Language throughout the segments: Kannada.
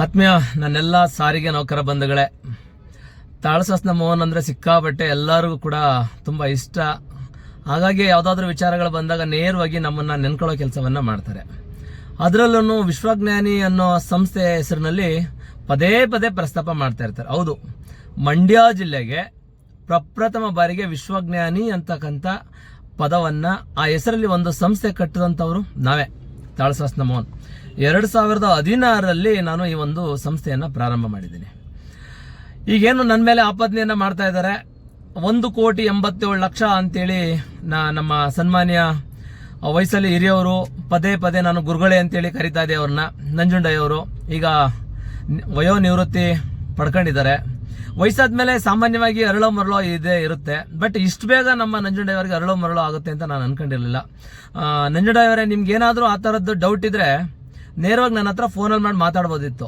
ಆತ್ಮೀಯ ನನ್ನೆಲ್ಲ ಸಾರಿಗೆ ನೌಕರ ಬಂಧುಗಳೇ, ತಾಳಸಸ್ನ ಮೋಹನ್ ಅಂದರೆ ಸಿಕ್ಕಾಬಟ್ಟೆ ಎಲ್ಲರಿಗೂ ಕೂಡ ತುಂಬ ಇಷ್ಟ. ಹಾಗಾಗಿ ಯಾವುದಾದ್ರೂ ವಿಚಾರಗಳು ಬಂದಾಗ ನೇರವಾಗಿ ನಮ್ಮನ್ನು ನೆನ್ಕೊಳ್ಳೋ ಕೆಲಸವನ್ನು ಮಾಡ್ತಾರೆ. ಅದರಲ್ಲೂ ವಿಶ್ವಜ್ಞಾನಿ ಅನ್ನೋ ಸಂಸ್ಥೆ ಹೆಸರಿನಲ್ಲಿ ಪದೇ ಪದೇ ಪ್ರಸ್ತಾಪ ಮಾಡ್ತಾ ಇರ್ತಾರೆ. ಹೌದು, ಮಂಡ್ಯ ಜಿಲ್ಲೆಗೆ ಪ್ರಪ್ರಥಮ ಬಾರಿಗೆ ವಿಶ್ವಜ್ಞಾನಿ ಅಂತಕ್ಕಂಥ ಪದವನ್ನು ಆ ಹೆಸರಲ್ಲಿ ಒಂದು ಸಂಸ್ಥೆ ಕಟ್ಟಿದಂಥವ್ರು ನಾವೇ, ತಾಳಸಸ್ನ ಮೋಹನ್. 2016ರಲ್ಲಿ ನಾನು ಈ ಒಂದು ಸಂಸ್ಥೆಯನ್ನು ಪ್ರಾರಂಭ ಮಾಡಿದ್ದೀನಿ. ಈಗೇನು ನನ್ನ ಮೇಲೆ ಆಪಾದನೆಯನ್ನು ಮಾಡ್ತಾ ಇದ್ದಾರೆ, 1,87,00,000 ಅಂತೇಳಿ ನಮ್ಮ ಸನ್ಮಾನ್ಯ ವಯಸ್ಸಲ್ಲಿ ಹಿರಿಯವರು ಪದೇ ಪದೇ ನಾನು ಗುರುಗಳೇ ಅಂತೇಳಿ ಕರಿತಾ ಇದ್ದೆ ಅವ್ರನ್ನ. ನಂಜುಂಡಯ್ಯವರು ಈಗ ವಯೋನಿವೃತ್ತಿ ಪಡ್ಕೊಂಡಿದ್ದಾರೆ. ವಯಸ್ಸಾದ್ಮೇಲೆ ಸಾಮಾನ್ಯವಾಗಿ ಅರಳೋ ಮರಳೋ ಇದೇ ಇರುತ್ತೆ. ಬಟ್ ಇಷ್ಟು ಬೇಗ ನಮ್ಮ ನಂಜುಂಡಯ್ಯವರಿಗೆ ಅರಳೋ ಮರಳೋ ಆಗುತ್ತೆ ಅಂತ ನಾನು ಅನ್ಕೊಂಡಿರಲಿಲ್ಲ. ನಂಜುಂಡಯ್ಯವರೇ, ನಿಮ್ಗೆ ಏನಾದರೂ ಆ ಥರದ್ದು ಡೌಟ್ ಇದ್ರೆ ನೇರವಾಗಿ ನನ್ನ ಹತ್ರ ಫೋನಲ್ಲಿ ಮಾಡಿ ಮಾತಾಡ್ಬೋದಿತ್ತು.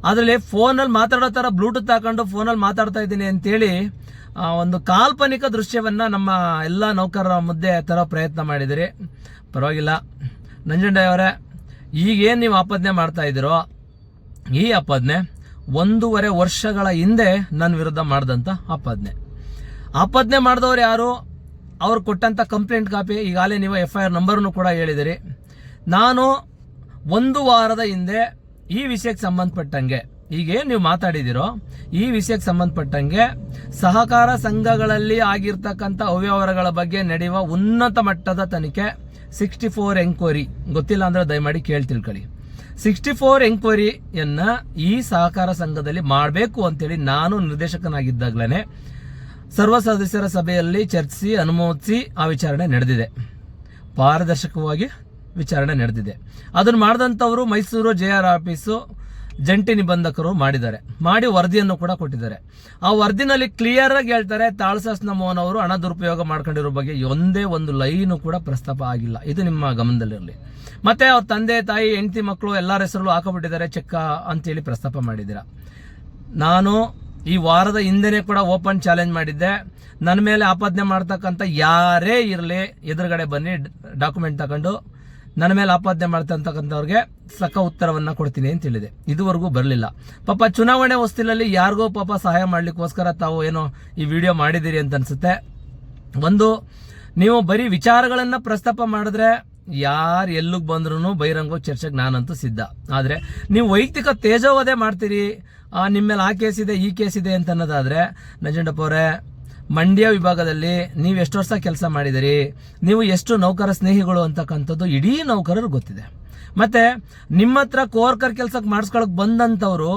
ಅದರಲ್ಲಿ ಫೋನಲ್ಲಿ ಮಾತಾಡೋ ಥರ ಬ್ಲೂಟೂತ್ ಹಾಕೊಂಡು ಫೋನಲ್ಲಿ ಮಾತಾಡ್ತಾ ಇದ್ದೀನಿ ಅಂತೇಳಿ ಒಂದು ಕಾಲ್ಪನಿಕ ದೃಶ್ಯವನ್ನು ನಮ್ಮ ಎಲ್ಲ ನೌಕರರ ಮುದ್ದೆ ತರೋ ಪ್ರಯತ್ನ ಮಾಡಿದಿರಿ. ಪರವಾಗಿಲ್ಲ ನಂಜುಂಡಯ್ಯವರೇ, ಈಗೇನು ನೀವು ಆಪಾದನೆ ಮಾಡ್ತಾ ಇದ್ದೀರೋ ಈ ಆಪಾದನೆ 1.5 ವರ್ಷಗಳ ಹಿಂದೆ ನನ್ನ ವಿರುದ್ಧ ಮಾಡಿದಂಥ ಆಪಾದನೆ ಮಾಡಿದವರು ಯಾರು, ಅವ್ರು ಕೊಟ್ಟಂಥ ಕಂಪ್ಲೇಂಟ್ ಕಾಪಿ ಈಗಾಗಲೇ ನೀವು FIR ನಂಬರ್ನು ಕೂಡ ಹೇಳಿದಿರಿ. ನಾನು 1 ವಾರದ ಹಿಂದೆ ಈ ವಿಷಯಕ್ಕೆ ಸಂಬಂಧಪಟ್ಟಂಗೆ, ಈಗೇನು ನೀವು ಮಾತಾಡಿದಿರೋ ಈ ವಿಷಯಕ್ಕೆ ಸಂಬಂಧಪಟ್ಟಂಗೆ ಸಹಕಾರ ಸಂಘಗಳಲ್ಲಿ ಆಗಿರ್ತಕ್ಕಂಥ ಅವ್ಯವಹಾರಗಳ ಬಗ್ಗೆ ನಡೆಯುವ ಉನ್ನತ ಮಟ್ಟದ ತನಿಖೆ 64 ಎಂಕ್ವೈರಿ, ಗೊತ್ತಿಲ್ಲ ಅಂದ್ರೆ ದಯಮಾಡಿ ಕೇಳಿ ತಿಳ್ಕೊಳ್ಳಿ. 64 ಎಂಕ್ವೈರಿಯನ್ನ ಈ ಸಹಕಾರ ಸಂಘದಲ್ಲಿ ಮಾಡಬೇಕು ಅಂತೇಳಿ ನಾನು ನಿರ್ದೇಶಕನಾಗಿದ್ದಾಗಲೇ ಸರ್ವ ಸದಸ್ಯರ ಸಭೆಯಲ್ಲಿ ಚರ್ಚಿಸಿ ಅನುಮೋದಿಸಿ ಆ ವಿಚಾರಣೆ ನಡೆದಿದೆ. ಪಾರದರ್ಶಕವಾಗಿ ವಿಚಾರಣೆ ನಡೆದಿದೆ. ಅದನ್ನು ಮಾಡಿದಂಥವರು ಮೈಸೂರು JR ಆಫೀಸು ಜಂಟಿ ನಿಬಂಧಕರು ಮಾಡಿ ವರದಿಯನ್ನು ಕೂಡ ಕೊಟ್ಟಿದ್ದಾರೆ. ಆ ವರದಿನಲ್ಲಿ ಕ್ಲಿಯರ್ ಆಗಿ ಹೇಳ್ತಾರೆ, ತಾಳಸಸ್ನ ಮೋಹನ್ ಅವರು ಹಣ ದುರುಪಯೋಗ ಮಾಡ್ಕೊಂಡಿರೋ ಬಗ್ಗೆ ಒಂದೇ ಒಂದು ಲೈನು ಕೂಡ ಪ್ರಸ್ತಾಪ ಆಗಿಲ್ಲ. ಇದು ನಿಮ್ಮ ಗಮನದಲ್ಲಿರಲಿ. ಮತ್ತೆ ಅವ್ರ ತಂದೆ ತಾಯಿ ಹೆಂಡತಿ ಮಕ್ಕಳು ಎಲ್ಲರ ಹೆಸರಲ್ಲೂ ಹಾಕಬಿಟ್ಟಿದ್ದಾರೆ ಚೆಕ್ ಅಂತೇಳಿ ಪ್ರಸ್ತಾಪ ಮಾಡಿದ್ದೀರಾ. ನಾನು ಈ ವಾರದ ಹಿಂದೆನೇ ಕೂಡ ಓಪನ್ ಚಾಲೆಂಜ್ ಮಾಡಿದ್ದೆ. ನನ್ನ ಮೇಲೆ ಆಪಾದನೆ ಮಾಡ್ತಕ್ಕಂಥ ಯಾರೇ ಇರಲಿ ಎದುರುಗಡೆ ಬನ್ನಿ, ಡಾಕ್ಯುಮೆಂಟ್ ತಗೊಂಡು ನನ್ನ ಮೇಲೆ ಆಪಾದನೆ ಮಾಡ್ತಕ್ಕಂಥವ್ರಿಗೆ ಸಕ್ಕ ಉತ್ತರವನ್ನ ಕೊಡ್ತೀನಿ ಅಂತ ಹೇಳಿದೆ. ಇದುವರೆಗೂ ಬರಲಿಲ್ಲ. ಪಾಪ ಚುನಾವಣೆ ಹೊಸ್ತಿಲಲ್ಲಿ ಯಾರಿಗೋ ಪಾಪ ಸಹಾಯ ಮಾಡ್ಲಿಕ್ಕೋಸ್ಕರ ತಾವು ಏನೋ ಈ ವಿಡಿಯೋ ಮಾಡಿದಿರಿ ಅಂತ ಅನ್ಸುತ್ತೆ. ಒಂದು, ನೀವು ಬರೀ ವಿಚಾರಗಳನ್ನ ಪ್ರಸ್ತಾಪ ಮಾಡಿದ್ರೆ ಯಾರು ಎಲ್ಲಿಗೆ ಬಂದ್ರು ಬಹಿರಂಗ ಚರ್ಚೆಗೆ ನಾನಂತೂ ಸಿದ್ಧ. ಆದರೆ ನೀವು ವೈಯಕ್ತಿಕ ತೇಜೋವಧೆ ಮಾಡ್ತೀರಿ, ನಿಮ್ಮ ಮೇಲೆ ಆ ಕೇಸ್ ಇದೆ ಈ ಕೇಸ್ ಇದೆ ಅಂತ ಅನ್ನೋದಾದ್ರೆ, ನಂಜುಂಡಪ್ಪ ಅವರೇ, ಮಂಡ್ಯ ವಿಭಾಗದಲ್ಲಿ ನೀವು ಎಷ್ಟು ವರ್ಷ ಕೆಲಸ ಮಾಡಿದಿರಿ, ನೀವು ಎಷ್ಟು ನೌಕರ ಸ್ನೇಹಿಗಳು ಅಂತಕ್ಕಂಥದ್ದು ಇಡೀ ನೌಕರರು ಗೊತ್ತಿದೆ. ಮತ್ತೆ ನಿಮ್ಮ ಹತ್ರ ಕೋರ್ಕರ್ ಕೆಲಸಕ್ಕೆ ಮಾಡಿಸ್ಕೊಳಕ್ ಬಂದಂಥವ್ರು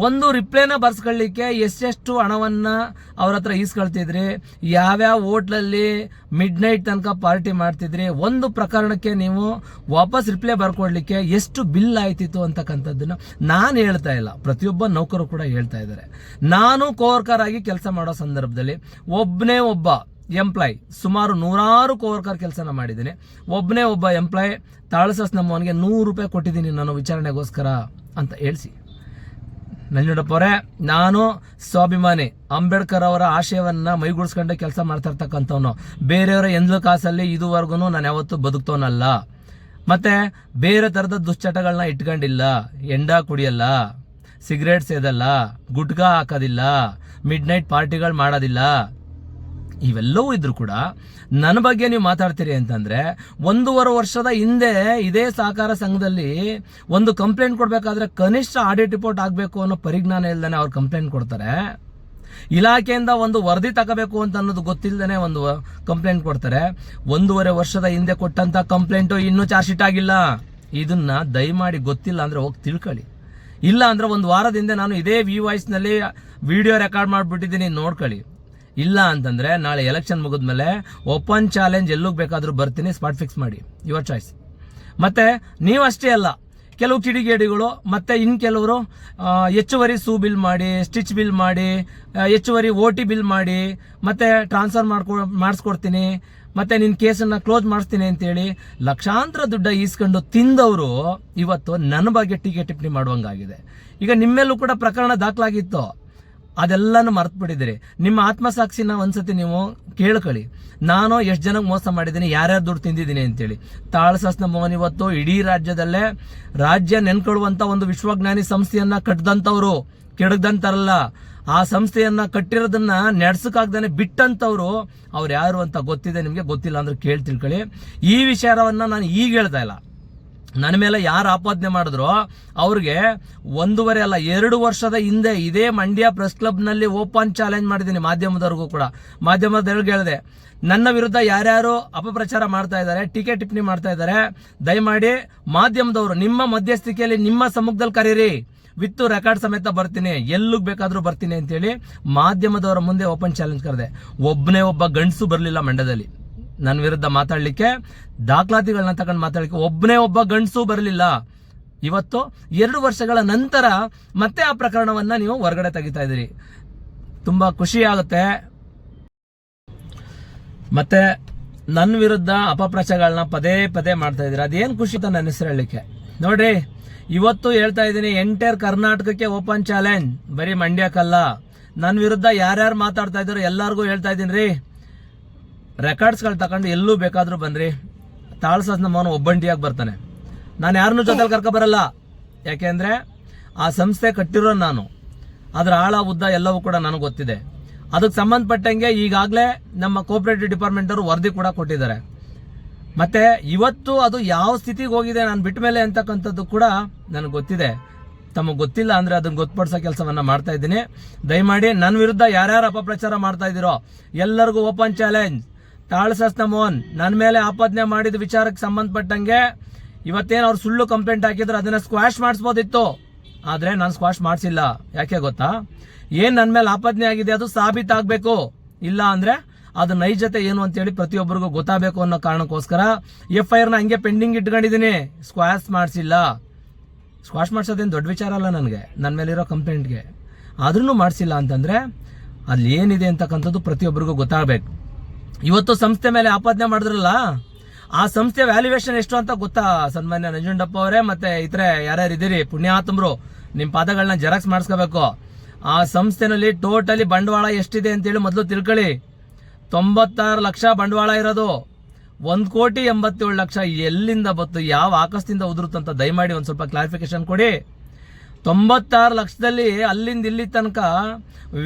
ಒಂದು ರಿಪ್ಲೈನ ಬರ್ಸ್ಕೊಳ್ಳಿಕ್ಕೆ ಎಷ್ಟೆಷ್ಟು ಹಣವನ್ನ ಅವ್ರ ಹತ್ರ ಈಸ್ಕೊಳ್ತಿದ್ರಿ, ಯಾವ್ಯಾವ ಹೋಟ್ಲಲ್ಲಿ ಮಿಡ್ ನೈಟ್ ತನಕ ಪಾರ್ಟಿ ಮಾಡ್ತಿದ್ರಿ, ಒಂದು ಪ್ರಕರಣಕ್ಕೆ ನೀವು ವಾಪಸ್ ರಿಪ್ಲೈ ಬರ್ಕೊಡ್ಲಿಕ್ಕೆ ಎಷ್ಟು ಬಿಲ್ ಆಯ್ತಿತ್ತು ಅಂತಕ್ಕಂಥದ್ದನ್ನ ನಾನು ಹೇಳ್ತಾ ಇಲ್ಲ, ಪ್ರತಿಯೊಬ್ಬ ನೌಕರು ಕೂಡ ಹೇಳ್ತಾ ಇದ್ದಾರೆ. ನಾನು ಕೋರ್ಕರ್ ಆಗಿ ಕೆಲಸ ಮಾಡೋ ಸಂದರ್ಭದಲ್ಲಿ ಒಬ್ಬನೇ ಒಬ್ಬ ಎಂಪ್ಲಾಯ್, ಸುಮಾರು 100 ಕೋವರ್ಕರ್ ಕೆಲಸನ ಮಾಡಿದ್ದೀನಿ. ಒಬ್ಬನೇ ಒಬ್ಬ ಎಂಪ್ಲಾಯ್ ತಾಳಸಸ್ನ ಮೋಹನ್ಗೆ 100 ರೂಪಾಯಿ ಕೊಟ್ಟಿದ್ದೀನಿ ನಾನು ವಿಚಾರಣೆಗೋಸ್ಕರ ಅಂತ ಹೇಳಿಸಿ. ನಂಜುಂಡಪ್ಪ ಅವರೇ, ನಾನು ಸ್ವಾಭಿಮಾನಿ, ಅಂಬೇಡ್ಕರ್ ಅವರ ಆಶಯವನ್ನ ಮೈಗೂಡಿಸ್ಕೊಂಡೆ ಕೆಲಸ ಮಾಡ್ತಾ ಇರ್ತಕ್ಕಂಥವ್ನು. ಬೇರೆಯವರ ಎಂದ್ಲು ಕಾಸಲ್ಲಿ ಇದುವರೆಗೂ ನಾನು ಯಾವತ್ತೂ ಬದುಕ್ತವನಲ್ಲ. ಮತ್ತೆ ಬೇರೆ ತರದ ದುಶ್ಚಟಗಳನ್ನ ಇಟ್ಕೊಂಡಿಲ್ಲ, ಎಂಡ ಕುಡಿಯಲ್ಲ, ಸಿಗರೇಟ್ ಸೇದಲ್ಲ, ಗುಟ್ಕಾ ಹಾಕೋದಿಲ್ಲ, ಮಿಡ್ ನೈಟ್ ಪಾರ್ಟಿಗಳು ಮಾಡೋದಿಲ್ಲ. ಇವೆಲ್ಲವೂ ಇದ್ರು ಕೂಡ ನನ್ನ ಬಗ್ಗೆ ನೀವು ಮಾತಾಡ್ತೀರಿ ಅಂತಂದ್ರೆ, 1.5 ವರ್ಷದ ಹಿಂದೆ ಇದೇ ಸಹಕಾರ ಸಂಘದಲ್ಲಿ ಒಂದು ಕಂಪ್ಲೇಂಟ್ ಕೊಡ್ಬೇಕಾದ್ರೆ ಕನಿಷ್ಠ ಆಡಿಟ್ ರಿಪೋರ್ಟ್ ಆಗಬೇಕು ಅನ್ನೋ ಪರಿಜ್ಞಾನ ಇಲ್ದೇನೆ ಅವ್ರು ಕಂಪ್ಲೇಂಟ್ ಕೊಡ್ತಾರೆ. ಇಲಾಖೆಯಿಂದ ಒಂದು ವರದಿ ತಗೋಬೇಕು ಅಂತ ಅನ್ನೋದು ಗೊತ್ತಿಲ್ಲದೇನೆ ಒಂದು ಕಂಪ್ಲೇಂಟ್ ಕೊಡ್ತಾರೆ. 1.5 ವರ್ಷದ ಹಿಂದೆ ಕೊಟ್ಟಂತ ಕಂಪ್ಲೇಂಟು ಇನ್ನೂ ಚಾರ್ಜ್ ಶೀಟ್ ಆಗಿಲ್ಲ. ಇದನ್ನ ದಯಮಾಡಿ ಗೊತ್ತಿಲ್ಲ ಅಂದ್ರೆ ಹೋಗಿ ತಿಳ್ಕೊಳ್ಳಿ. ಇಲ್ಲ ಅಂದ್ರೆ 1 ವಾರದ ಹಿಂದೆ ನಾನು ಇದೇ VOice ನಲ್ಲಿ ವಿಡಿಯೋ ರೆಕಾರ್ಡ್ ಮಾಡಿಬಿಟ್ಟಿದ್ದೀನಿ, ನೋಡ್ಕೊಳ್ಳಿ. ಇಲ್ಲ ಅಂತಂದ್ರೆ ನಾಳೆ ಎಲೆಕ್ಷನ್ ಮುಗಿದ್ಮೇಲೆ ಓಪನ್ ಚಾಲೆಂಜ್ ಎಲ್ಲೂ ಬೇಕಾದ್ರೂ ಬರ್ತೀನಿ, ಸ್ಪಾಟ್ ಫಿಕ್ಸ್ ಮಾಡಿ, ಯುವರ್ ಚಾಯ್ಸ್. ಮತ್ತೆ ನೀವು ಅಷ್ಟೇ ಅಲ್ಲ, ಕೆಲವು ಕಿಡಿಗೇಡಿಗಳು ಮತ್ತೆ ಇನ್ ಕೆಲವರು ಹೆಚ್ಚುವರಿ ಬಿಲ್ ಮಾಡಿ, ಸ್ಟಿಚ್ ಬಿಲ್ ಮಾಡಿ, ಹೆಚ್ಚುವರಿ OT ಬಿಲ್ ಮಾಡಿ, ಮತ್ತೆ ಟ್ರಾನ್ಸ್ಫರ್ ಮಾಡಿಸ್ಕೊಡ್ತೀನಿ, ಮತ್ತೆ ನಿನ್ನ ಕೇಸನ್ನ ಕ್ಲೋಸ್ ಮಾಡಿಸ್ತೀನಿ ಅಂತೇಳಿ ಲಕ್ಷಾಂತರ ದುಡ್ಡ ಈಸ್ಕೊಂಡು ತಿಂದವರು ಇವತ್ತು ನನ್ನ ಬಗ್ಗೆ ಟೀಕೆ ಟಿಪ್ಪಣಿ ಮಾಡುವಂಗಾಗಿದೆ. ಈಗ ನಿಮ್ಮೆಲ್ಲೂ ಕೂಡ ಪ್ರಕರಣ ದಾಖಲಾಗಿತ್ತು. ಅದೆಲ್ಲನೂ ಮರ್ತು ಬಿಟ್ಟಿದ್ದೀರಿ. ನಿಮ್ಮ ಆತ್ಮಸಾಕ್ಷಿನ ಒಂದ್ಸತಿ ನೀವು ಕೇಳ್ಕೊಳ್ಳಿ. ನಾನು ಎಷ್ಟು ಜನಕ್ಕೆ ಮೋಸ ಮಾಡಿದ್ದೀನಿ, ಯಾರ್ಯಾರು ದುಡ್ಡು ತಿಂದಿದ್ದೀನಿ ಅಂತೇಳಿ. ತಾಳಸಾಸ್ನ ಮೋಹನ್ ಇವತ್ತು ಇಡೀ ರಾಜ್ಯದಲ್ಲೇ ರಾಜ್ಯ ನೆನ್ಕೊಳ್ಳುವಂತ ಒಂದು ವಿಶ್ವಜ್ಞಾನಿ ಸಂಸ್ಥೆಯನ್ನ ಕಟ್ಟದಂತವ್ರು, ಕೆಡದಂತಾರಲ್ಲ, ಆ ಸಂಸ್ಥೆಯನ್ನ ಕಟ್ಟಿರೋದನ್ನ ನಡೆಸಕ್ಕಾಗ್ದಾನೆ ಬಿಟ್ಟಂತವ್ರು ಅವ್ರು ಯಾರು ಅಂತ ಗೊತ್ತಿದೆ ನಿಮ್ಗೆ, ಗೊತ್ತಿಲ್ಲ ಅಂದ್ರೆ ಕೇಳಿ ತಿಳ್ಕೊಳ್ಳಿ. ಈ ವಿಚಾರವನ್ನ ನಾನು ಈಗ ಹೇಳ್ತಾ ಇಲ್ಲ. ನನ್ನ ಮೇಲೆ ಯಾರು ಆಪಾದನೆ ಮಾಡಿದ್ರು ಅವ್ರಿಗೆ 1.5 ಅಲ್ಲ 2 ವರ್ಷದ ಹಿಂದೆ ಇದೇ ಮಂಡ್ಯ ಪ್ರೆಸ್ ಕ್ಲಬ್ ನಲ್ಲಿ ಓಪನ್ ಚಾಲೆಂಜ್ ಮಾಡಿದ್ದೀನಿ. ಮಾಧ್ಯಮದವ್ರಿಗೂ ಕೂಡ, ಮಾಧ್ಯಮದವ್ರಿಗೆ ಹೇಳಿದೆ, ನನ್ನ ವಿರುದ್ಧ ಯಾರ್ಯಾರು ಅಪಪ್ರಚಾರ ಮಾಡ್ತಾ ಇದ್ದಾರೆ, ಟೀಕೆ ಟಿಪ್ಪಣಿ ಮಾಡ್ತಾ ಇದ್ದಾರೆ, ದಯಮಾಡಿ ಮಾಧ್ಯಮದವರು ನಿಮ್ಮ ಮಧ್ಯಸ್ಥಿಕೆಯಲ್ಲಿ ನಿಮ್ಮ ಸಮ್ಮುಖದಲ್ಲಿ ಕರೀರಿ, ವಿತ್ ರೆಕಾರ್ಡ್ ಸಮೇತ ಬರ್ತೀನಿ, ಎಲ್ಲಿಗೆ ಬೇಕಾದ್ರೂ ಬರ್ತೀನಿ ಅಂತೇಳಿ ಮಾಧ್ಯಮದವರ ಮುಂದೆ ಓಪನ್ ಚಾಲೆಂಜ್ ಕರೆದೆ. ಒಬ್ಬ ಗಂಡಸು ಬರಲಿಲ್ಲ ಮಂಡ್ಯದಲ್ಲಿ ನನ್ನ ವಿರುದ್ಧ ಮಾತಾಡ್ಲಿಕ್ಕೆ, ದಾಖಲಾತಿಗಳನ್ನ ತಗೊಂಡು ಮಾತಾಡ್ಲಿಕ್ಕೆ ಒಬ್ಬ ಗಂಡಸು ಬರಲಿಲ್ಲ. ಇವತ್ತು 2 ವರ್ಷಗಳ ನಂತರ ಮತ್ತೆ ಆ ಪ್ರಕರಣವನ್ನ ನೀವು ಹೊರಗಡೆ ತೆಗಿತಾ ಇದ್ದೀರಿ. ತುಂಬಾ ಖುಷಿ ಆಗುತ್ತೆ. ಮತ್ತೆ ನನ್ನ ವಿರುದ್ಧ ಅಪಪ್ರಚಾರಗಳನ್ನ ಪದೇ ಮಾಡ್ತಾ ಇದ್ದೀರಾ. ಅದೇನ್ ಖುಷಿ ಅಂತ ನನ್ನ ಹೆಸರು ಹೇಳಲಿಕ್ಕೆ. ನೋಡ್ರಿ, ಇವತ್ತು ಹೇಳ್ತಾ ಇದ್ದೀನಿ, ಎಂಟೈರ್ ಕರ್ನಾಟಕಕ್ಕೆ ಓಪನ್ ಚಾಲೆಂಜ್, ಬರೀ ಮಂಡ್ಯಕ್ಕಲ್ಲ. ನನ್ನ ವಿರುದ್ಧ ಯಾರ್ಯಾರು ಮಾತಾಡ್ತಾ ಇದ್ದಾರೋ ಎಲ್ಲಾರ್ಗೂ ಹೇಳ್ತಾ ಇದ್ದೀನಿ ರೀ, ರೆಕಾರ್ಡ್ಸ್ಗಳು ತಗೊಂಡು ಎಲ್ಲೂ ಬೇಕಾದ್ರೂ ಬನ್ರಿ. ತಾಳಸಾಸ್ನ ಮೌನ ಒಬ್ಬಂಟಿಯಾಗಿ ಬರ್ತಾನೆ. ನಾನು ಯಾರನ್ನೂ ಜೊತೆಲಿ ಕರ್ಕೊ ಬರಲ್ಲ. ಯಾಕೆಂದ್ರೆ ಆ ಸಂಸ್ಥೆ ಕಟ್ಟಿರೋ ನಾನು, ಅದರ ಆಳ ಉದ್ದ ಎಲ್ಲವೂ ಕೂಡ ನನಗೆ ಗೊತ್ತಿದೆ. ಅದಕ್ಕೆ ಸಂಬಂಧಪಟ್ಟಂಗೆ ಈಗಾಗಲೇ ನಮ್ಮ ಕೋಆಪರೇಟಿವ್ ಡಿಪಾರ್ಟ್ಮೆಂಟ್ ಅವರು ವರದಿ ಕೂಡ ಕೊಟ್ಟಿದ್ದಾರೆ. ಮತ್ತೆ ಇವತ್ತು ಅದು ಯಾವ ಸ್ಥಿತಿಗೆ ಹೋಗಿದೆ ನಾನು ಬಿಟ್ಟ ಮೇಲೆ ಅಂತಕ್ಕಂಥದ್ದು ಕೂಡ ನನಗೆ ಗೊತ್ತಿದೆ. ತಮಗೆ ಗೊತ್ತಿಲ್ಲ ಅಂದ್ರೆ ಅದನ್ನ ಗೊತ್ತುಪಡಿಸೋ ಕೆಲಸವನ್ನ ಮಾಡ್ತಾ ಇದ್ದೀನಿ. ದಯಮಾಡಿ ನನ್ನ ವಿರುದ್ಧ ಯಾರ್ಯಾರು ಅಪಪ್ರಚಾರ ಮಾಡ್ತಾ ಇದ್ದೀರೋ ಎಲ್ಲರಿಗೂ ಓಪನ್ ಚಾಲೆಂಜ್. ತಾಳಸಾಸ್ನ ಮೋಹನ್ ನನ್ನ ಮೇಲೆ ಆಪಾದನೆ ಮಾಡಿದ ವಿಚಾರಕ್ಕೆ ಸಂಬಂಧಪಟ್ಟಂಗೆ ಇವತ್ತೇನು ಅವ್ರು ಸುಳ್ಳು ಕಂಪ್ಲೇಂಟ್ ಹಾಕಿದ್ರು ಅದನ್ನ ಸ್ಕ್ವಾಶ್ ಮಾಡಿಸ್ಬೋದಿತ್ತು, ಆದ್ರೆ ನಾನು ಸ್ಕ್ವಾಶ್ ಮಾಡಿಸಿಲ್ಲ. ಯಾಕೆ ಗೊತ್ತಾ? ಏನ್ ನನ್ನ ಮೇಲೆ ಆಪಾದನೆ ಆಗಿದೆ ಅದು ಸಾಬೀತಾಗಬೇಕು. ಇಲ್ಲ ಅಂದ್ರೆ ಅದು ನೈಜತೆ ಏನು ಅಂತೇಳಿ ಪ್ರತಿಯೊಬ್ಬರಿಗೂ ಗೊತ್ತಾಗಬೇಕು ಅನ್ನೋ ಕಾರಣಕ್ಕೋಸ್ಕರ FIR ನ ಹಂಗೆ ಪೆಂಡಿಂಗ್ ಇಟ್ಕೊಂಡಿದ್ದೀನಿ. ಸ್ಕ್ವಾಶ್ ಮಾಡಿಸಿಲ್ಲ. ಸ್ಕ್ವಾಶ್ ಮಾಡಿಸೋದೇನು ದೊಡ್ಡ ವಿಚಾರ ಅಲ್ಲ ನನಗೆ, ನನ್ನ ಮೇಲಿರೋ ಕಂಪ್ಲೇಂಟ್ಗೆ. ಆದ್ರೂ ಮಾಡಿಸಿಲ್ಲ ಅಂತಂದ್ರೆ ಅಲ್ಲಿ ಏನಿದೆ ಅಂತಕ್ಕಂಥದ್ದು ಪ್ರತಿಯೊಬ್ಬರಿಗೂ ಗೊತ್ತಾಗಬೇಕು. ಇವತ್ತು ಸಂಸ್ಥೆ ಮೇಲೆ ಆಪಾದನೆ ಮಾಡಿದ್ರಲ್ಲ, ಆ ಸಂಸ್ಥೆ ವ್ಯಾಲ್ಯೂಯೇಷನ್ ಎಷ್ಟು ಅಂತ ಗೊತ್ತಾ ಸನ್ಮಾನ್ಯ ನಂಜುಂಡಪ್ಪ ಅವರೇ, ಮತ್ತೆ ಇತರೆ ಯಾರ್ಯಾರು ಇದ್ದೀರಿ ಪುಣ್ಯಾತ್ಮರು, ನಿಮ್ಮ ಪಾದಗಳನ್ನ ಜೆರಾಕ್ಸ್ ಮಾಡಿಸ್ಕೋಬೇಕು. ಆ ಸಂಸ್ಥೆನಲ್ಲಿ ಟೋಟಲಿ ಬಂಡವಾಳ ಎಷ್ಟಿದೆ ಅಂತೇಳಿ ಮೊದಲು ತಿಳ್ಕೊಳ್ಳಿ. 96 ಲಕ್ಷ ಬಂಡವಾಳ ಇರೋದು. 1,87,00,000 ಎಲ್ಲಿಂದ ಬತ್ತು, ಯಾವ ಆಕಾಶದಿಂದ ಉದುರುತ್ತಂತ ದಯಮಾಡಿ ಒಂದ್ ಸ್ವಲ್ಪ ಕ್ಲಾರಿಫಿಕೇಶನ್ ಕೊಡಿ. 96 ಲಕ್ಷದಲ್ಲಿ ಅಲ್ಲಿಂದ ಇಲ್ಲಿ ತನಕ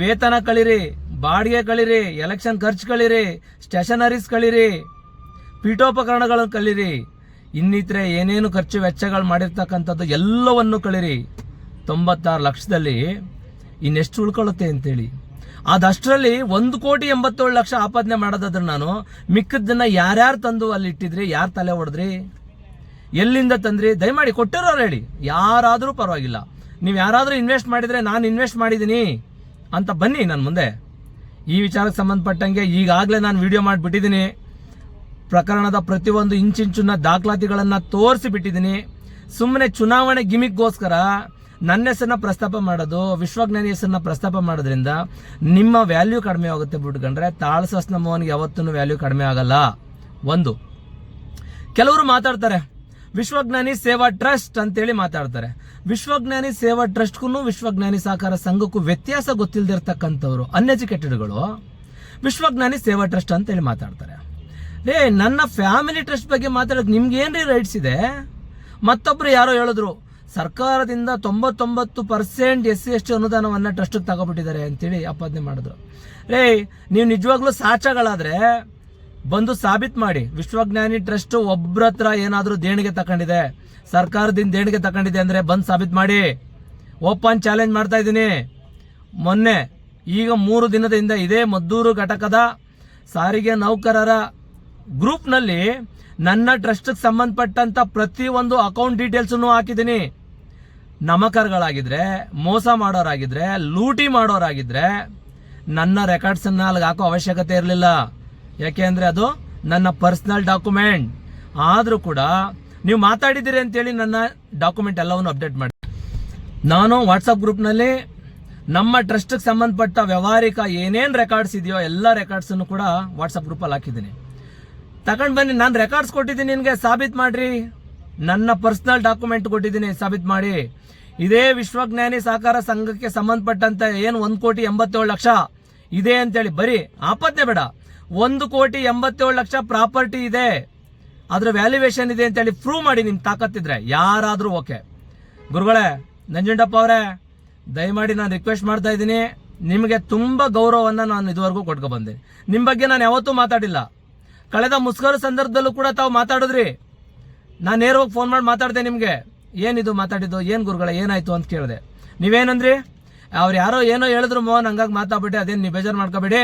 ವೇತನ ಕಳಿರಿ, ಬಾಡಿಗೆ ಕಳಿರಿ, ಎಲೆಕ್ಷನ್ ಖರ್ಚು ಕಳಿರಿ, ಸ್ಟೇಷನರೀಸ್ ಕಳಿರಿ, ಪೀಠೋಪಕರಣಗಳನ್ನು ಕಳಿರಿ, ಇನ್ನಿತರೆ ಏನೇನು ಖರ್ಚು ವೆಚ್ಚಗಳು ಮಾಡಿರ್ತಕ್ಕಂಥದ್ದು ಎಲ್ಲವನ್ನು ಕಳಿರಿ. 96 ಲಕ್ಷದಲ್ಲಿ ಇನ್ನೆಷ್ಟು ಉಳ್ಕೊಳ್ಳುತ್ತೆ ಅಂತೇಳಿ. ಅದಷ್ಟರಲ್ಲಿ 1,87,00,000 ಆಪಾದನೆ ಮಾಡೋದಾದ್ರೆ ನಾನು ಮಿಕ್ಕದನ್ನ ಯಾರ್ಯಾರು ತಂದು ಅಲ್ಲಿ ಇಟ್ಟಿದ್ರಿ, ಯಾರು ತಲೆ ಹೊಡೆದ್ರಿ, ಎಲ್ಲಿಂದ ತಂದ್ರಿ, ದಯಮಾಡಿ ಕೊಟ್ಟಿರೋರು ಹೇಳಿ. ಯಾರಾದರೂ ಪರವಾಗಿಲ್ಲ, ನೀವು ಯಾರಾದರೂ ಇನ್ವೆಸ್ಟ್ ಮಾಡಿದ್ರೆ ನಾನು ಇನ್ವೆಸ್ಟ್ ಮಾಡಿದ್ದೀನಿ ಅಂತ ಬನ್ನಿ ನನ್ನ ಮುಂದೆ. ಈ ವಿಚಾರಕ್ಕೆ ಸಂಬಂಧಪಟ್ಟಂಗೆ ಈಗಾಗಲೇ ನಾನು ವಿಡಿಯೋ ಮಾಡಿಬಿಟ್ಟಿದ್ದೀನಿ. ಪ್ರಕರಣದ ಪ್ರತಿಯೊಂದು ಇಂಚಿಂಚುನ್ನ ದಾಖಲಾತಿಗಳನ್ನ ತೋರಿಸಿ ಬಿಟ್ಟಿದ್ದೀನಿ. ಸುಮ್ಮನೆ ಚುನಾವಣೆ ಗಿಮಿಕ್ಗೋಸ್ಕರ ನನ್ನ ಹೆಸರನ್ನ ಪ್ರಸ್ತಾಪ ಮಾಡೋದು, ವಿಶ್ವಜ್ಞಾನಿ ಹೆಸರನ್ನ ಪ್ರಸ್ತಾಪ ಮಾಡೋದ್ರಿಂದ ನಿಮ್ಮ ವ್ಯಾಲ್ಯೂ ಕಡಿಮೆ ಆಗುತ್ತೆ ಬಿಟ್ಕೊಂಡ್ರೆ ತಾಳಸಾಸ್ನ ಮೋಹನ್ಗೆ ಯಾವತ್ತೂ ವ್ಯಾಲ್ಯೂ ಕಡಿಮೆ ಆಗಲ್ಲ. ಒಂದು, ಕೆಲವರು ಮಾತಾಡ್ತಾರೆ ವಿಶ್ವಜ್ಞಾನಿ ಸೇವಾ ಟ್ರಸ್ಟ್ ಅಂತೇಳಿ ಮಾತಾಡ್ತಾರೆ. ವಿಶ್ವಜ್ಞಾನಿ ಸೇವಾ ಟ್ರಸ್ಟ್ಗೂ ವಿಶ್ವಜ್ಞಾನಿ ಸಹಕಾರ ಸಂಘಕ್ಕೂ ವ್ಯತ್ಯಾಸ ಗೊತ್ತಿಲ್ಲದಿರ್ತಕ್ಕಂಥವ್ರು ಅನ್ಎಜುಕೇಟೆಡ್ಗಳು ವಿಶ್ವಜ್ಞಾನಿ ಸೇವಾ ಟ್ರಸ್ಟ್ ಅಂತೇಳಿ ಮಾತಾಡ್ತಾರೆ. ನನ್ನ ಫ್ಯಾಮಿಲಿ ಟ್ರಸ್ಟ್ ಬಗ್ಗೆ ಮಾತಾಡೋದು ನಿಮ್ಗೆ ಏನ್ರಿ ರೈಟ್ಸ್ ಇದೆ? ಮತ್ತೊಬ್ರು ಯಾರೋ ಹೇಳಿದ್ರು ಸರ್ಕಾರದಿಂದ 99% SC/ST ಅನುದಾನವನ್ನ ಟ್ರಸ್ಟ್ ತಗೋಬಿಟ್ಟಿದ್ದಾರೆ ಅಂತೇಳಿ ಆಪಾದನೆ ಮಾಡಿದ್ರು. ನೀವು ನಿಜವಾಗ್ಲೂ ಸಾಚಗಳಾದ್ರೆ ಬಂದು ಸಾಬೀತ್ ಮಾಡಿ. ವಿಶ್ವಜ್ಞಾನಿ ಟ್ರಸ್ಟ್ ಒಬ್ರ ಹತ್ರ ಏನಾದ್ರೂ ದೇಣಿಗೆ ತಕೊಂಡಿದೆ, ಸರ್ಕಾರದಿಂದ ದೇಣಿಗೆ ತಕೊಂಡಿದೆ ಅಂದ್ರೆ ಬಂದು ಸಾಬೀತ್ ಮಾಡಿ. ಓಪನ್ ಚಾಲೆಂಜ್ ಮಾಡ್ತಾ ಇದ್ದೀನಿ. ಮೊನ್ನೆ ಈಗ 3 ದಿನದ ಹಿಂದೆ ಇದೇ ಮದ್ದೂರು ಘಟಕದ ಸಾರಿಗೆ ನೌಕರರ ಗ್ರೂಪ್ನಲ್ಲಿ ನನ್ನ ಟ್ರಸ್ಟ್ ಸಂಬಂಧಪಟ್ಟಂತ ಪ್ರತಿಯೊಂದು ಅಕೌಂಟ್ ಡೀಟೇಲ್ಸ್ ಹಾಕಿದ್ದೀನಿ. ನಮಕರ್ಗಳಾಗಿದ್ರೆ, ಮೋಸ ಮಾಡೋರಾಗಿದ್ರೆ, ಲೂಟಿ ಮಾಡೋರಾಗಿದ್ರೆ ನನ್ನ ರೆಕಾರ್ಡ್ಸ್ ಅನ್ನ ಅಲ್ಲಿಗೆ ಹಾಕೋ ಅವಶ್ಯಕತೆ ಇರಲಿಲ್ಲ. ಯಾಕೆ ಅಂದ್ರೆ ಅದು ನನ್ನ ಪರ್ಸನಲ್ ಡಾಕ್ಯುಮೆಂಟ್. ಆದ್ರೂ ಕೂಡ ನೀವು ಮಾತಾಡಿದಿರಿ ಅಂತೇಳಿ ನನ್ನ ಡಾಕ್ಯುಮೆಂಟ್ ಎಲ್ಲವನ್ನು ಅಪ್ಡೇಟ್ ಮಾಡಿ. ನಾನು ವಾಟ್ಸಪ್ ಗ್ರೂಪ್ನಲ್ಲಿ ನಮ್ಮ ಟ್ರಸ್ಟ್ ಸಂಬಂಧಪಟ್ಟ ವ್ಯವಹಾರಿಕ ಏನೇನ್ ರೆಕಾರ್ಡ್ಸ್ ಇದೆಯೋ ಎಲ್ಲ ರೆಕಾರ್ಡ್ಸ್ ಅನ್ನು ಕೂಡ ವಾಟ್ಸಪ್ ಗ್ರೂಪಲ್ಲಿ ಹಾಕಿದ್ದೀನಿ. ತಗೊಂಡ್ ಬನ್ನಿ. ನಾನು ರೆಕಾರ್ಡ್ಸ್ ಕೊಟ್ಟಿದ್ದೀನಿ, ನಿನ್ಗೆ ಸಾಬೀತ್ ಮಾಡ್ರಿ. ನನ್ನ ಪರ್ಸನಲ್ ಡಾಕ್ಯುಮೆಂಟ್ ಕೊಟ್ಟಿದ್ದೀನಿ, ಸಾಬೀತ್ ಮಾಡಿ. ಇದೇ ವಿಶ್ವಜ್ಞಾನಿ ಸಹಕಾರ ಸಂಘಕ್ಕೆ ಸಂಬಂಧಪಟ್ಟಂತೆ ಏನು 1,87,00,000 ಇದೆ ಅಂತೇಳಿ ಬರೀ ಆಪತ್ನೆ ಬೇಡ, 1,87,00,000 ಪ್ರಾಪರ್ಟಿ ಇದೆ, ಅದರ ವ್ಯಾಲ್ಯೂಯೇಷನ್ ಇದೆ ಅಂತೇಳಿ ಪ್ರೂವ್ ಮಾಡಿ ನಿಮ್ಮ ತಾಕತ್ತಿದ್ರೆ ಯಾರಾದರೂ ಓಕೆ. ಗುರುಗಳೇ, ನಂಜುಂಡಪ್ಪ ಅವರೇ, ದಯಮಾಡಿ ನಾನು ರಿಕ್ವೆಸ್ಟ್ ಮಾಡ್ತಾ ಇದ್ದೀನಿ, ನಿಮಗೆ ತುಂಬ ಗೌರವವನ್ನು ನಾನು ಇದುವರೆಗೂ ಕೊಟ್ಕೊ ಬಂದೆ. ನಿಮ್ಮ ಬಗ್ಗೆ ನಾನು ಯಾವತ್ತೂ ಮಾತಾಡಿಲ್ಲ. ಕಳೆದ ಮುಸ್ಕರ ಸಂದರ್ಭದಲ್ಲೂ ಕೂಡ ತಾವು ಮಾತಾಡಿದ್ರಿ, ನಾನು ನೇರವಾಗಿ ಫೋನ್ ಮಾಡಿ ಮಾತಾಡಿದೆ ನಿಮಗೆ. ಏನಿದು ಮಾತಾಡಿದ್ದು, ಏನು ಗುರುಗಳೇ ಏನಾಯಿತು ಅಂತ ಕೇಳಿದೆ. ನೀವೇನಂದ್ರಿ, ಅವ್ರು ಯಾರೋ ಏನೋ ಹೇಳಿದ್ರು ಮೋಹನ್, ಹಂಗಾಗಿ ಮಾತಾಡ್ಬಿಟ್ಟೆ, ಅದೇನು ನೀವು ಬೇಜಾರು ಮಾಡ್ಕೋಬೇಡಿ,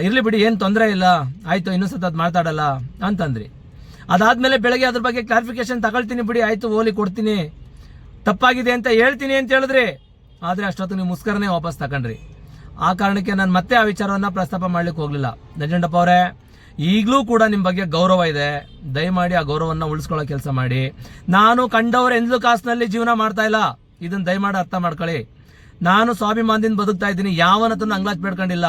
ಇರಲಿ ಬಿಡಿ, ಏನು ತೊಂದರೆ ಇಲ್ಲ, ಆಯಿತು ಇನ್ನೂ ಸತ ಅದು ಮಾತಾಡಲ್ಲ ಅಂತಂದ್ರಿ. ಅದಾದಮೇಲೆ ಬೆಳಗ್ಗೆ ಅದ್ರ ಬಗ್ಗೆ ಕ್ಲಾರಿಫಿಕೇಶನ್ ತಗೊಳ್ತೀನಿ ಬಿಡಿ, ಆಯಿತು ಓಲಿ ಕೊಡ್ತೀನಿ, ತಪ್ಪಾಗಿದೆ ಅಂತ ಹೇಳ್ತೀನಿ ಅಂತ ಹೇಳಿದ್ರಿ. ಆದರೆ ಅಷ್ಟೊತ್ತು ನೀವು ಮುಸ್ಕರನೇ ವಾಪಸ್ ತಗೊಂಡ್ರಿ. ಆ ಕಾರಣಕ್ಕೆ ನಾನು ಮತ್ತೆ ಆ ವಿಚಾರವನ್ನು ಪ್ರಸ್ತಾಪ ಮಾಡ್ಲಿಕ್ಕೆ ಹೋಗಲಿಲ್ಲ. ನಂಜುಂಡಪ್ಪ ಅವರೇ, ಈಗಲೂ ಕೂಡ ನಿಮ್ಮ ಬಗ್ಗೆ ಗೌರವ ಇದೆ, ದಯಮಾಡಿ ಆ ಗೌರವವನ್ನು ಉಳಿಸ್ಕೊಳ್ಳೋ ಕೆಲಸ ಮಾಡಿ. ನಾನು ಕಂಡವ್ರ ಎಂದ್ಲು ಕಾಸಿನಲ್ಲಿ ಜೀವನ ಮಾಡ್ತಾ ಇಲ್ಲ, ಇದನ್ನು ದಯಮಾಡಿ ಅರ್ಥ ಮಾಡ್ಕೊಳ್ಳಿ. ನಾನು ಸ್ವಾಭಿಮಾನದಿಂದ ಬದುಕ್ತಾ ಇದ್ದೀನಿ, ಯಾವನತ್ರನ್ನು ಅಂಗ್ಲಾಚ್ ಬೇಡ್ಕೊಂಡಿಲ್ಲ.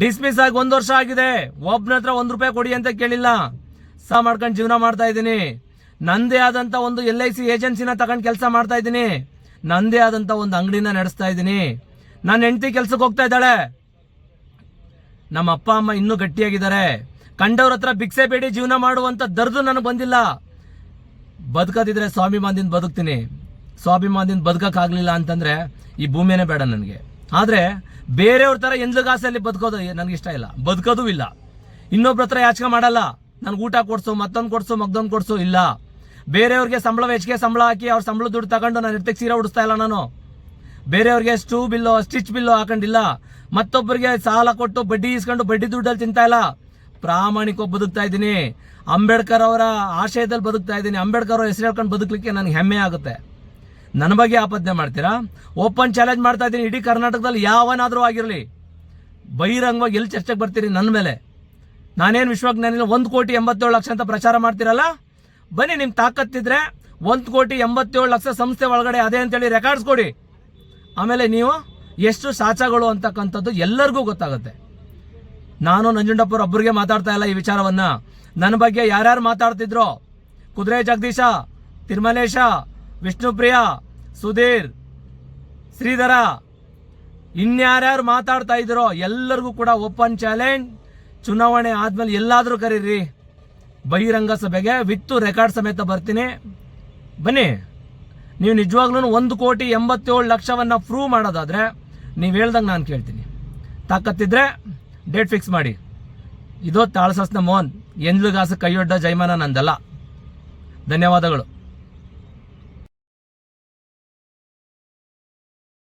ಡಿಸ್ಮಿಸ್ ಆಗಿ 1 ವರ್ಷ ಆಗಿದೆ, ಒಬ್ಬನ ಹತ್ರ 1 ರೂಪಾಯಿ ಕೊಡಿ ಅಂತ ಕೇಳಿಲ್ಲ, ಮಾಡ್ಕೊಂಡು ಜೀವನ ಮಾಡ್ತಾ ಇದ್ದೀನಿ. ನಂದೇ ಆದಂಥ ಒಂದು LIC ಏಜೆನ್ಸಿನ ತಗೊಂಡು ಕೆಲಸ ಮಾಡ್ತಾ ಇದ್ದೀನಿ, ನಂದೇ ಆದಂಥ ಒಂದು ಅಂಗಡಿನ ನಡೆಸ್ತಾ ಇದ್ದೀನಿ. ನನ್ನ ಹೆಂಡತಿ ಕೆಲ್ಸಕ್ಕೆ ಹೋಗ್ತಾ ಇದ್ದಾಳೆ, ನಮ್ಮ ಅಪ್ಪ ಅಮ್ಮ ಇನ್ನೂ ಗಟ್ಟಿಯಾಗಿದ್ದಾರೆ. ಕಂಡವ್ರ ಹತ್ರ ಭಿಕ್ಷೆ ಬೇಡಿ ಜೀವನ ಮಾಡುವಂಥ ದರ್ದು ನನಗೆ ಬಂದಿಲ್ಲ. ಬದುಕದಿದ್ರೆ ಸ್ವಾಭಿಮಾನದಿಂದ ಬದುಕ್ತೀನಿ. ಸ್ವಾಭಿಮಾನದಿಂದ ಬದುಕಕ್ಕಾಗಲಿಲ್ಲ ಅಂತಂದರೆ ಈ ಭೂಮಿಯೇ ಬೇಡ ನನಗೆ. ಆದರೆ ಬೇರೆಯವ್ರ ಥರ ಎಂದ್ಲಗಾಸಲ್ಲಿ ಬದುಕೋದು ನನಗಿಷ್ಟ ಇಲ್ಲ, ಬದುಕೋದು ಇಲ್ಲ. ಇನ್ನೊಬ್ರ ಹತ್ರ ಯಾಚನೆ ಮಾಡಲ್ಲ, ನನಗೆ ಊಟ ಕೊಡ್ಸು, ಮತ್ತೊಂದು ಕೊಡ್ಸು, ಮಗ್ದೊಂದು ಕೊಡ್ಸು ಇಲ್ಲ. ಬೇರೆಯವ್ರಿಗೆ ಹೆಚ್ಚಿಗೆ ಸಂಬಳ ಹಾಕಿ ಅವ್ರ ಸಂಬಳ ದುಡ್ಡು ತಗೊಂಡು ನಾನು ಇರ್ತಕ್ಕೆ ಸೀರೆ ಉಡಿಸ್ತಾ ಇಲ್ಲ. ನಾನು ಬೇರೆಯವ್ರಿಗೆ ಸ್ಟಿಚ್ ಬಿಲ್ಲು ಹಾಕೊಂಡಿಲ್ಲ. ಮತ್ತೊಬ್ಬರಿಗೆ ಸಾಲ ಕೊಟ್ಟು ಬಡ್ಡಿ ಇಸ್ಕೊಂಡು ಬಡ್ಡಿ ದುಡ್ಡಲ್ಲಿ ತಿಂತಾ ಇಲ್ಲ. ಪ್ರಾಮಾಣಿಕವಾಗಿ ಬದುಕ್ತಾ ಇದ್ದೀನಿ. ಅಂಬೇಡ್ಕರ್ ಅವರ ಆಶಯದಲ್ಲಿ ಬದುಕ್ತಾ ಇದ್ದೀನಿ. ಅಂಬೇಡ್ಕರ್ ಅವರ ಹೆಸರು ಹೇಳ್ಕೊಂಡು ಬದುಕಲಿಕ್ಕೆ ನನಗೆ ಹೆಮ್ಮೆ ಆಗುತ್ತೆ. ನನ್ನ ಬಗ್ಗೆ ಆಪತ್ನೆ ಮಾಡ್ತೀರಾ? ಓಪನ್ ಚಾಲೆಂಜ್ ಮಾಡ್ತಾ ಇದ್ದೀನಿ, ಇಡೀ ಕರ್ನಾಟಕದಲ್ಲಿ ಯಾವನಾದರೂ ಆಗಿರಲಿ, ಬಹಿರಂಗವಾಗಿ ಎಲ್ಲಿ ಚರ್ಚೆಗೆ ಬರ್ತೀರಿ ನನ್ನ ಮೇಲೆ? ನಾನೇನು ವಿಶ್ವಜ್ಞಾನಿಲ್ಲ 1,87,00,000 ಅಂತ ಪ್ರಚಾರ ಮಾಡ್ತೀರಲ್ಲ, ಬನ್ನಿ, ನಿಮ್ಮ ತಾಕತ್ತಿದ್ರೆ 1,87,00,000 ಸಂಸ್ಥೆ ಒಳಗಡೆ ಅದೇ ಅಂತೇಳಿ ರೆಕಾರ್ಡ್ಸ್ ಕೊಡಿ. ಆಮೇಲೆ ನೀವು ಎಷ್ಟು ಸಾಚಗಳು ಅಂತಕ್ಕಂಥದ್ದು ಎಲ್ಲರಿಗೂ ಗೊತ್ತಾಗುತ್ತೆ. ನಾನು ನಂಜುಂಡಪ್ಪವ್ರ ಒಬ್ಬರಿಗೆ ಮಾತಾಡ್ತಾ ಇಲ್ಲ ಈ ವಿಚಾರವನ್ನ. ನನ್ನ ಬಗ್ಗೆ ಯಾರ್ಯಾರು ಮಾತಾಡ್ತಿದ್ರೋ, ಕುದುರೆ ಜಗದೀಶ, ತಿರುಮಲೇಶ, ವಿಷ್ಣುಪ್ರಿಯ, ಸುಧೀರ್, ಶ್ರೀಧರ, ಇನ್ಯಾರ್ಯಾರು ಮಾತಾಡ್ತಾ ಇದ್ರೋ ಎಲ್ಲರಿಗೂ ಕೂಡ ಓಪನ್ ಚಾಲೆಂಜ್, ಚುನಾವಣೆ ಆದ್ಮೇಲೆ ಎಲ್ಲಾದರೂ ಕರೀರಿ, ಬಹಿರಂಗ ಸಭೆಗೆ ವಿತ್ ರೆಕಾರ್ಡ್ ಸಮೇತ ಬರ್ತೀನಿ. ಬನ್ನಿ, ನೀವು ನಿಜವಾಗ್ಲೂ 1,87,00,000 ಪ್ರೂವ್ ಮಾಡೋದಾದ್ರೆ ನೀವು ಹೇಳ್ದಂಗೆ ನಾನು ಕೇಳ್ತೀನಿ. ತಾಕತ್ತಿದ್ರೆ ಡೇಟ್ ಫಿಕ್ಸ್ ಮಾಡಿ. ಇದು ತಾಳಸಸ್ನ ಮೋಹನ್, ಎಂದ್ಲುಗಾಸ ಕೈಯೊಡ್ಡ ಜೈಮಾನ ನಂದಲ್ಲ. ಧನ್ಯವಾದಗಳು.